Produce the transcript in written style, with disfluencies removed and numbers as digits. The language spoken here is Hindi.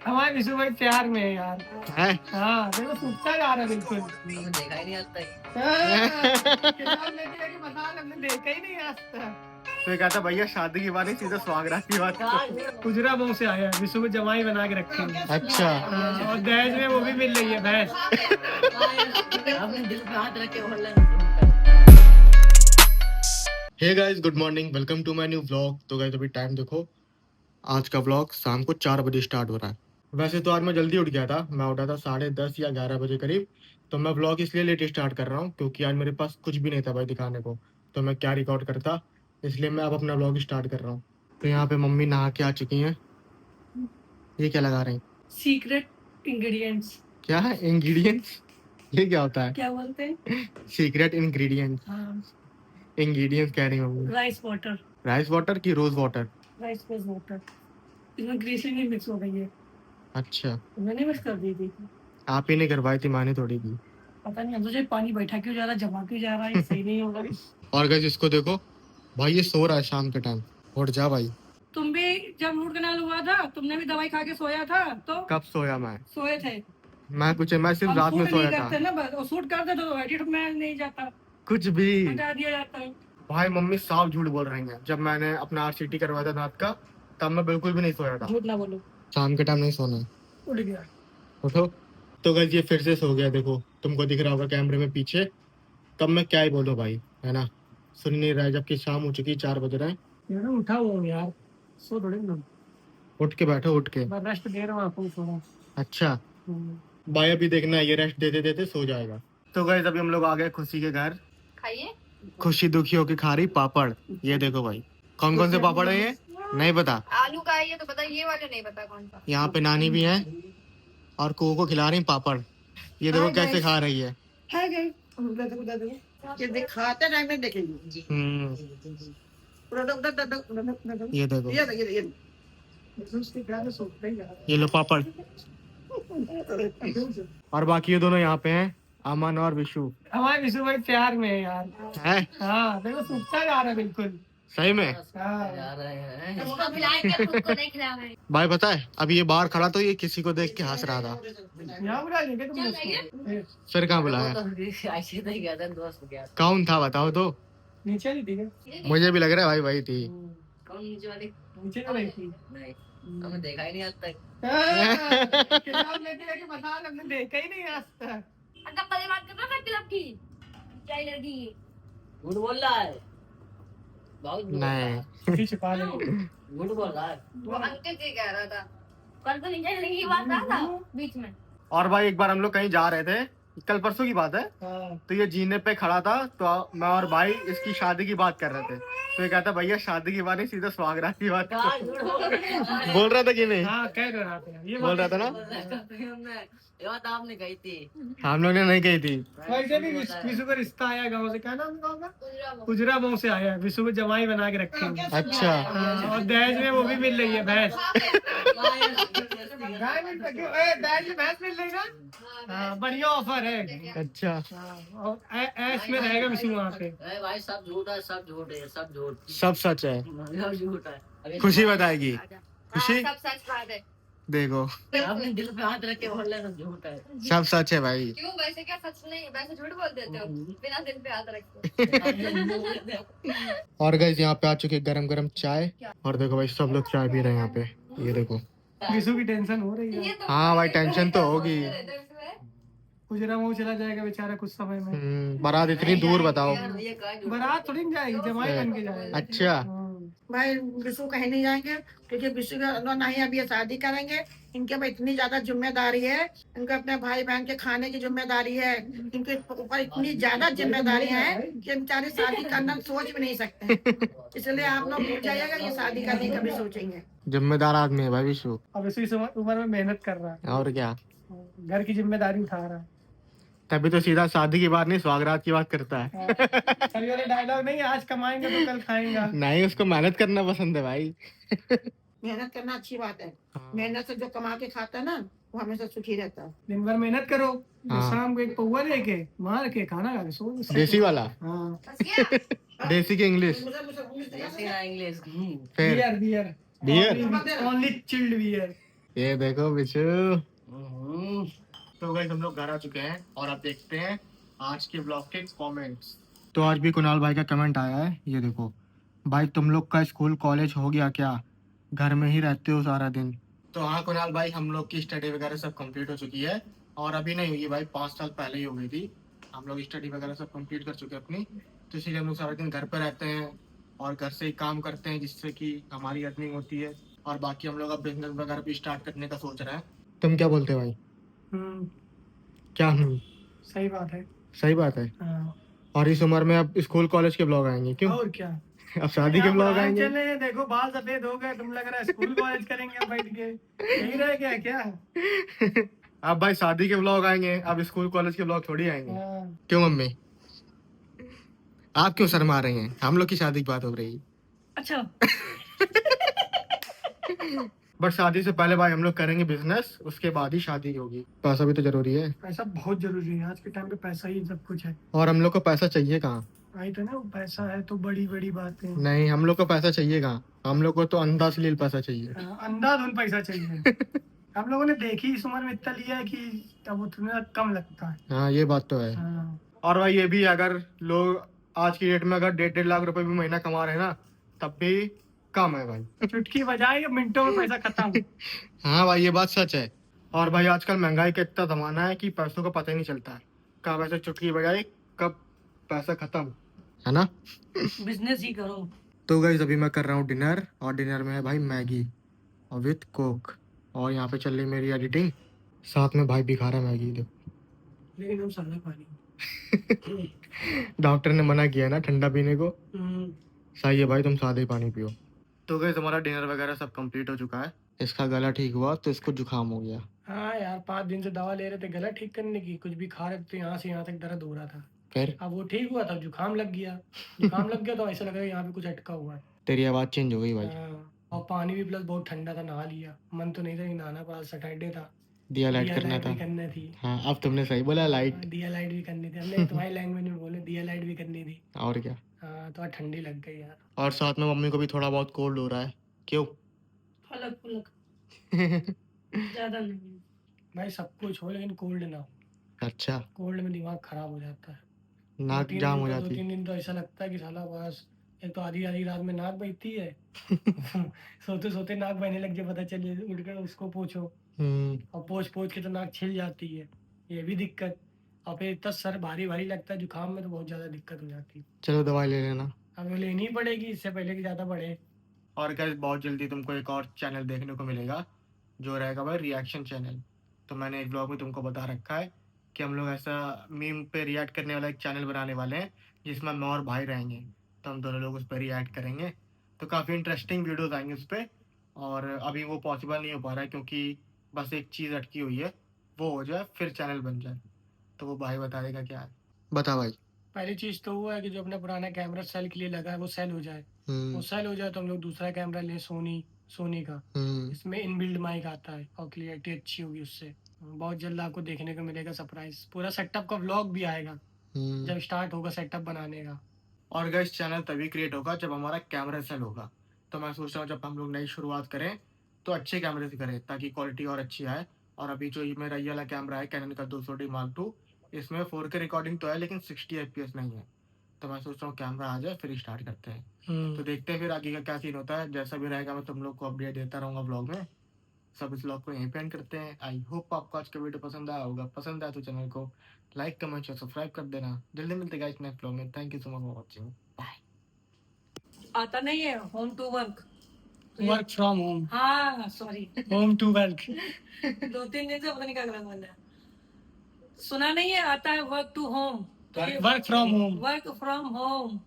हमारे विशु भाई प्यार में है यार। है? हाँ देखो सूखता जा रहा है बिल्कुल। मैंने देखा ही नहीं आज तक। किताब लेके लेके बता रहे, हमने देखा ही नहीं आज तक। तो ये कहता भैया शादी की बात नहीं, सीधा स्वागत की बात करो। गुजरा बहु से आया है, विशु को जमाई बना के रखेंगे। अच्छा। हाँ, और दहेज में वो भी मिल रही है भैंस। अपने दिल पे हाथ रख के online. Hey guys, good morning, welcome to my new vlog. तो गाइस अभी टाइम देखो, आज का व्लॉग शाम को 4 बजे स्टार्ट हो रहा है। वैसे तो आज मैं जल्दी उठ गया था, मैं उठा था 10:30 या 11 बजे करीब। तो मैं व्लॉग इसलिए लेट स्टार्ट कर रहा हूँ क्योंकि आज मेरे पास कुछ भी नहीं था भाई दिखाने को, तो मैं क्या रिकॉर्ड करता, इसलिए मैं अब अपना व्लॉग स्टार्ट कर रहा हूँ। तो यहाँ पे मम्मी नहा के आ चुकी हैं। ये क्या लगा रही हैं? Secret ingredients. क्या है इंग्रेडिएंट्स? ये क्या होता है? क्या बोलते हैं? Secret ingredients. हाँ, इंग्रेडिएंट्स कह रही mummy. Rice water. Rice water की रोज वाटर? Rice water. इसमें ग्रीसिंग मिक्स हो गई है। अच्छा, मैंने मिक्स कर दी थी। आप ही ने करवाई थी, माने थोड़ी की। पता नहीं, हम सोचे पानी बैठा क्यों जा रहा, जमा क्यों जा रहा है, ये सही नहीं होगा। और गाइस इसको देखो भाई, ये सो रहा है शाम के टाइम। उठ जा भाई। तुम भी जब रूट कनाल हुआ था, तुमने भी दवाई खा के सोया था। तो कब सोया मैं? सोए थे। मैं सिर्फ रात में सोया था। करते ना बस, और शूट करते तो एडिट में नहीं जाता, कुछ भी हटा दिया जाता है। भाई मम्मी साफ झूठ बोल रही हैं। जब मैंने अपना आरसीटी करवाया था दांत का, तब मैं बिल्कुल भी नहीं सोया था। झूठ ना बोलो। शाम के टाइम नहीं सोना। उठ गया। उठो। तो गाइस ये फिर से सो गया, देखो तुमको दिख रहा होगा कैमरे में पीछे। तब मैं क्या ही बोलूं भाई, है ना? सुन नहीं रहा है, जबकि शाम हो चुकी, 4 बज रहे हैं। यार उठा हुआ यार, सो थोड़ी ना। उठ के बैठो, उठ के। मैं रेस्ट दे रहा हूँ आपको थोड़ा। अच्छा भाई, अभी देखना है, ये रेस्ट देते देते सो जाएगा। तो गाइस अभी हम लोग आ गए खुशी के घर। खाइए। खुशी दुखी होके खा रही पापड़। ये देखो भाई, कौन कौन से पापड़ है ये नहीं पता। आलू का है ये तो पता, ये वाले नहीं पता कौन सा। यहाँ पे नानी भी है और को खिला रही पापड़। ये देखो कैसे खा रही है। ये दिखाते टाइम में देखेंगे। ये देखो, ये लो पापड़। और बाकी ये दोनों यहाँ पे हैं, अमन और विशु। हमारे विशु भाई प्यार में है यार। है? हाँ देखो सूखता जा रहा है बिल्कुल। सही में? उसको खिलाएंगे, खुद को नहीं खिलाएंगे। भाई पता है, अभी ये बाहर खड़ा तो ये किसी को देख के हंस रहा था। यहाँ बुला लेंगे तुम उसको। फिर कहाँ बुलाया? ऐसे तो गया था, दोस्त गया। कौन था बताओ तो। नीचे नहीं थी? मुझे भी लग रहा है भाई वही थी। कौन नीचे वाली? नीचे तो नहीं थी। नहीं, हमें देखा ही नहीं आज तक। किताब लेके लेके बता रहे, हमने देखा ही नहीं आज तक। अगर पहले बात कर रहा था क्लब की, क्या लड़की झूठ बोल रहा है, बहुत नहीं छिपा ले। झूठ बोल रहा है। वो अंकित जी कह रहा था, कल तो नीचे लड़की की बात रहा था बीच में। और भाई एक बार हम लोग कहीं जा रहे थे, कल परसों की बात है। तो ये जीने पे खड़ा था, तो मैं और भाई इसकी शादी की बात कर रहे थे। तो ये कहता भैया शादी की बात नहीं, सीधा स्वागत की बात करो। बोल रहा था कि नहीं? हाँ कह रहा था, ये बोल रहा था ना। ये बात आपने कही थी, हम लोग ने नहीं कही थी। वैसे भी विशु का रिश्ता आया गाँव से। क्या नाम गाँव का? गुजरा बहु से आया है, विशु को जमाई बना के रखेंगे। अच्छा। हाँ, और दहेज में वो भी मिल रही है भैंस। दहेज में भैंस मिल रही है। हाँ, बढ़िया ऑफर है। अच्छा। और ऐश में रहेगा विशु वहाँ पे। भाई सब झूठ है, सब झूठ है, सब झूठ, सब सच है। सब झूठ है। खुशी बताएगी। खुशी सब सच बात है। देखो, अपने दिल पे हाथ रख के बोल रहे सब झूठ है। सब सच है भाई। क्यों, वैसे क्या सच नहीं, वैसे झूठ बोल देते हो बिना दिल पे हाथ रख के। और गाइस यहाँ पे आ चुके गरम गरम चाय। और देखो भाई सब लोग चाय पी रहे हैं यहाँ पे। ये देखो, विशु की टेंशन हो रही है। हाँ भाई टेंशन तो होगी। गुजरा मुँह चला जाएगा बेचारा कुछ समय में। बारात इतनी दूर बताओ। बारात थोड़ी जाएगी, जमाई बन के जाएगा। अच्छा भाई विशु कहीं नहीं जाएंगे क्योंकि विशु का ना ही अभी ये शादी करेंगे। इनके ऊपर इतनी ज्यादा जिम्मेदारी है, इनके अपने भाई बहन के खाने की जिम्मेदारी है, इनके ऊपर इतनी ज्यादा जिम्मेदारी है कि बेचारे शादी करना सोच भी नहीं सकते। इसलिए आप लोग भूल जाइएगा, ये शादी करने का भी सोचेंगे। जिम्मेदार आदमी है भाई विशु। अब विशु इस उम्र में मेहनत कर रहा है और क्या, घर की जिम्मेदारी उठा रहा है। तभी तो सीधा शादी की बात नहीं स्वागरात की बात करता है। कभी वाले डायलॉग नहीं, आज कमाएंगे तो कल खाएंगे। नहीं, उसको मेहनत करना पसंद है भाई। मेहनत करना अच्छी बात है। मेहनत से जो कमा के खाता है ना, वो हमेशा सुखी रहता है। दिन भर मेहनत करो, हाँ। शाम को एक पौवा लेके मार के खाना खा के सो। देसी वाला। हाँ। देसी की इंग्लिश। इंग्लिश फिर beer beer. Only chilled beer. ये देखो बिशु। तो गाइस हम लोग घर आ चुके हैं और अब देखते हैं आज के ब्लॉग के कमेंट्स। तो आज भी कुणाल भाई का कमेंट आया है, ये देखो। भाई तुम लोग का स्कूल कॉलेज हो गया क्या, घर में ही रहते हो सारा दिन? तो हाँ कुणाल भाई, हम लोग की स्टडी वगैरह सब कंप्लीट हो चुकी है और अभी नहीं हुई भाई, 5 साल पहले ही हो गई थी। हम लोग स्टडी वगैरह सब कंप्लीट कर चुके हैं अपनी, तो इसीलिए हम लोग सारा दिन घर पर रहते हैं और घर से ही काम करते हैं, जिससे कि हमारी अर्निंग होती है। और बाकी हम लोग अब बिजनेस वगैरह भी स्टार्ट करने का सोच रहे हैं। तुम क्या बोलते हो भाई? क्या सही बात है। सही बात है। और इस उम्र में अब स्कूल कॉलेज के ब्लॉग आएंगे क्यों? और क्या, अब शादी के ब्लॉग आएंगे। चले देखो बाल सफेद हो गए, तुम लग रहा है स्कूल कॉलेज करेंगे बैठ के, यही रह गया क्या? अब भाई शादी के ब्लॉग आएंगे, अब स्कूल कॉलेज के ब्लॉग थोड़ी आएंगे। क्यों मम्मी, आप क्यों शर्मा रही हैं? हम लोग की शादी की बात हो रही है। अच्छा। बट शादी से पहले भाई हम लोग करेंगे बिजनेस, उसके बाद ही शादी होगी। पैसा भी तो जरूरी है। पैसा बहुत जरूरी है, आज के टाइम पे पैसा ही सब कुछ है। और हम लोग को पैसा चाहिए कहाँ? आई तो ना, पैसा है तो बड़ी बड़ी बातें। नहीं, हम लोग को पैसा चाहिए कहाँ? हम लोग को तो अंधाधुंध पैसा चाहिए। अंधाधुंध पैसा चाहिए। हम लोगों ने देखी इस उम्र में इतना लिया है कि तब उतना कम लगता है। हाँ ये बात तो है। और भाई ये भी, अगर लोग आज की डेट में अगर 1.5 लाख रुपए भी महीना कमा रहे हैं ना, तब भी कम है भाई। चुटकी बजाए मिनटों में पैसा खत्म। हाँ भाई ये बात सच है। और भाई आजकल महंगाई का इतना जमाना है कि पैसों का पता ही नहीं चलता है, कब ऐसे चुटकी बजाए कब पैसा खत्म, है ना? बिजनेस ही करो। तो गाइस अभी मैं कर रहा हूँ डिनर, और डिनर में है भाई मैगी और विथ कोक, और यहाँ पे चल रही मेरी एडिटिंग, साथ में भाई भी खा रहा है मैगी। देखो लेकिन हम सादा पानी। डॉक्टर ने मना किया ना ठंडा पीने को। सही है भाई, तुम सादे ही पानी पियो। तो गाइस हमारा डिनर वगैरह सब कंप्लीट हो चुका है। इसका गला ठीक हुआ तो इसको जुकाम हो गया। हाँ यार, 5 दिन से दवा ले रहे थे गला ठीक करने की, कुछ भी खा रहे थे, यहाँ से यहाँ तक दर्द हो रहा था। फिर अब वो ठीक हुआ, तब जुकाम लग गया। जुकाम लग गया तो ऐसा लग रहा है यहाँ पे कुछ अटका हुआ है। तेरी आवाज चेंज हो गई भाई। और पानी भी प्लस बहुत ठंडा था, नहा लिया। मन तो नहीं था नहाना, पर सैटरडे था, दिया लाइट करना था। करनी थी। हाँ अब तुमने सही बोला, लाइट। दिया लाइट भी करनी थी हमने, तुम्हारी लैंग्वेज में बोले, दिया लाइट भी करनी थी। और क्या। हाँ तो ठंडी लग गई यार। और साथ में मम्मी को भी थोड़ा बहुत कोल्ड हो रहा है। क्यों? फलक फलक ज्यादा नहीं भाई, सब कुछ हो लेकिन कोल्ड ना हो। अच्छा। कोल्ड में दिमाग खराब हो जाता है, नाक जाम हो जाती है। 2-3 दिन तो ऐसा लगता है कि साला बस, एक तो आधी आधी रात में नाक बहती है। सोते सोते नाक बहने लग जाए, पता चले, उठकर उसको पोछो, और पोछ पोछ के तो नाक छिल जाती है, ये भी दिक्कत। और फिर इतना सर भारी भारी लगता है, जुकाम में तो बहुत ज्यादा दिक्कत हो जाती है। चलो दवाई ले लेना। हमें लेनी पड़ेगी इससे पहले कि ज्यादा बढ़े। और गाइस बहुत जल्दी तुमको एक और चैनल देखने को मिलेगा, जो रहेगा भाई रिएक्शन चैनल। तो मैंने एक ब्लॉग में तुमको बता रखा है कि हम लोग ऐसा मीम पे रिएक्ट करने वाला एक चैनल बनाने वाले हैं, जिसमें मैं और भाई रहेंगे, तो हम दोनों लोग उस पर रिएक्ट करेंगे। तो काफ़ी इंटरेस्टिंग वीडियोस आएंगे उस पर। और अभी वो पॉसिबल नहीं हो पा रहा है, क्योंकि बस एक चीज़ अटकी हुई है, वो हो जाए फिर चैनल बन जाए। तो वो भाई बता देगा क्या है। बता भाई। पहली चीज तो वो है कि जो अपना पुराना कैमरा सेल के लिए लगा है वो सेल हो जाए। वो सेल हो जाए तो हम लोग दूसरा कैमरा ले, सोनी का। इसमें इनबिल्ड माइक आता है और क्लियरिटी अच्छी होगी उससे। बहुत जल्द आपको देखने को मिलेगा सरप्राइज। पूरा सेटअप का व्लॉग भी आएगा जब स्टार्ट होगा सेटअप बनाने का। और गाइस चैनल तभी क्रिएट होगा जब हमारा कैमरा सेल होगा। तो मैं सोच रहा हूँ जब हम लोग नई शुरुआत करें तो अच्छे कैमरे से करें, ताकि क्वालिटी और अच्छी आए। और अभी जो मेरा ये वाला कैमरा है कैनन का 200D Mark II, इसमें 4K रिकॉर्डिंग तो है लेकिन 60 FPS नहीं है। तो मैं सोच रहा हूँ कैमरा आ जाए फिर स्टार्ट करते हैं। तो देखते हैं फिर आगे का क्या सीन होता है। जैसा भी रहेगा मैं तुम लोग को अपडेट देता रहूँगा ब्लॉग में। सब इस ब्लॉग को यहीं पे एंड करते हैं। आई होप आपको आज का वीडियो पसंद आया होगा। पसंद आया तो चैनल को लाइक कमेंट और सब्सक्राइब कर देना। जल्दी मिलते गाइस नेक्स्ट ब्लॉग में। Thank you so much for watching. Bye. आता नहीं है home to work. Work from home. हाँ सॉरी, होम टू वर्क। 2-3 दिन से पता नहीं क्या गलत बोल रहा है। सुना नहीं है, आता है work to home. Work from home. Work from home.